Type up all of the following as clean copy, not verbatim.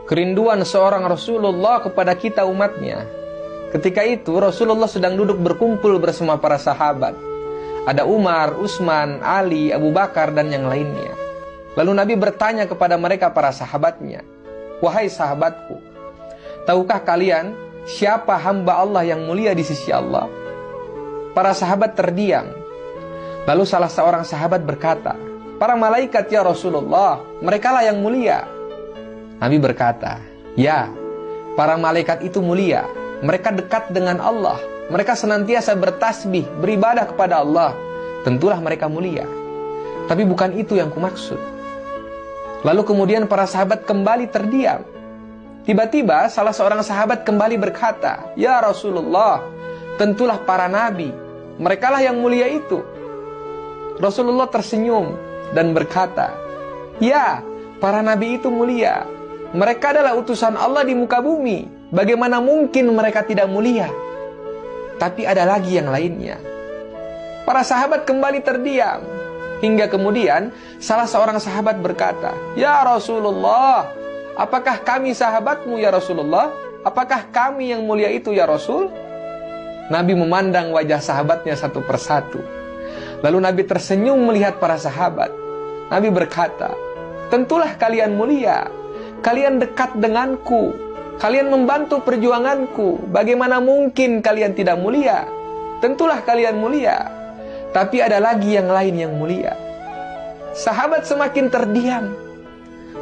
kerinduan seorang Rasulullah kepada kita umatnya. Ketika itu Rasulullah sedang duduk berkumpul bersama para sahabat. Ada Umar, Utsman, Ali, Abu Bakar, dan yang lainnya. Lalu Nabi bertanya kepada mereka para sahabatnya, "Wahai sahabatku, tahukah kalian siapa hamba Allah yang mulia di sisi Allah?" Para sahabat terdiam. Lalu salah seorang sahabat berkata, "Para malaikat ya Rasulullah, merekalah yang mulia." Nabi berkata, "Ya, para malaikat itu mulia. Mereka dekat dengan Allah. Mereka senantiasa bertasbih, beribadah kepada Allah. Tentulah mereka mulia. Tapi bukan itu yang kumaksud." Lalu kemudian para sahabat kembali terdiam. Tiba-tiba salah seorang sahabat kembali berkata, "Ya Rasulullah, tentulah para nabi. Merekalah yang mulia itu." Rasulullah tersenyum dan berkata, "Ya, para nabi itu mulia. Mereka adalah utusan Allah di muka bumi. Bagaimana mungkin mereka tidak mulia? Tapi ada lagi yang lainnya." Para sahabat kembali terdiam. Hingga kemudian salah seorang sahabat berkata, "Ya Rasulullah, apakah kami sahabatmu ya Rasulullah? Apakah kami yang mulia itu ya Rasul?" Nabi memandang wajah sahabatnya satu persatu. Lalu Nabi tersenyum melihat para sahabat. Nabi berkata, "Tentulah kalian mulia. Kalian dekat denganku. Kalian membantu perjuanganku. Bagaimana mungkin kalian tidak mulia? Tentulah kalian mulia. Tapi ada lagi yang lain yang mulia." Sahabat semakin terdiam.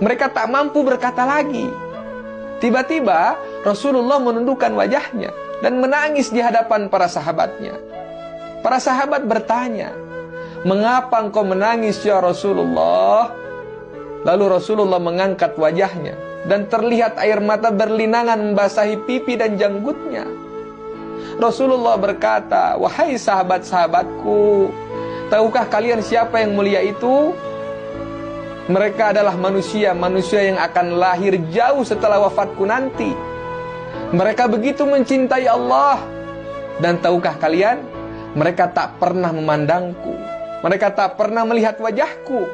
Mereka tak mampu berkata lagi. Tiba-tiba Rasulullah menundukkan wajahnya dan menangis di hadapan para sahabatnya. Para sahabat bertanya, "Mengapa engkau menangis ya Rasulullah?" Lalu Rasulullah mengangkat wajahnya dan terlihat air mata berlinangan membasahi pipi dan janggutnya. Rasulullah berkata, "Wahai sahabat-sahabatku, tahukah kalian siapa yang mulia itu? Mereka adalah manusia yang akan lahir jauh setelah wafatku nanti. Mereka begitu mencintai Allah. Dan tahukah kalian, mereka tak pernah memandangku. Mereka tak pernah melihat wajahku.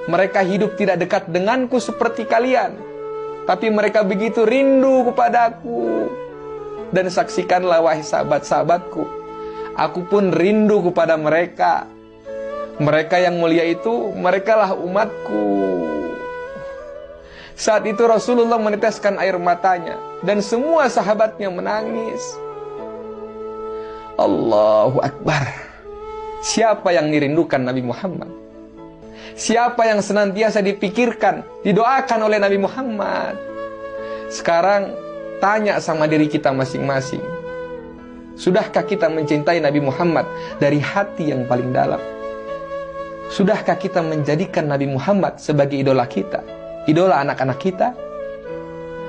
Mereka hidup tidak dekat denganku seperti kalian. Tapi mereka begitu rindu kepadaku. Dan saksikanlah wahai sahabat-sahabatku, aku pun rindu kepada mereka. Mereka yang mulia itu, merekalah umatku." Saat itu Rasulullah meneteskan air matanya dan semua sahabatnya menangis. Allahu Akbar. Siapa yang dirindukan Nabi Muhammad? Siapa yang senantiasa dipikirkan, didoakan oleh Nabi Muhammad? Sekarang tanya sama diri kita masing-masing. Sudahkah kita mencintai Nabi Muhammad dari hati yang paling dalam? Sudahkah kita menjadikan Nabi Muhammad sebagai idola kita, idola anak-anak kita?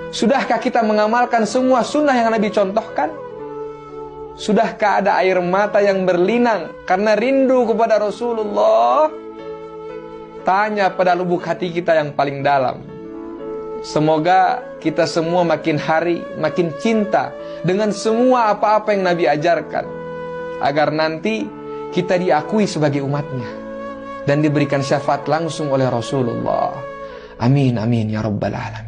Sudahkah kita mengamalkan semua sunnah yang Nabi contohkan? Sudahkah ada air mata yang berlinang karena rindu kepada Rasulullah? Tanya pada lubuk hati kita yang paling dalam. Semoga kita semua makin hari makin cinta dengan semua apa-apa yang Nabi ajarkan, agar nanti kita diakui sebagai umatnya dan diberikan syafaat langsung oleh Rasulullah. Amin, amin, ya Rabbal Alamin.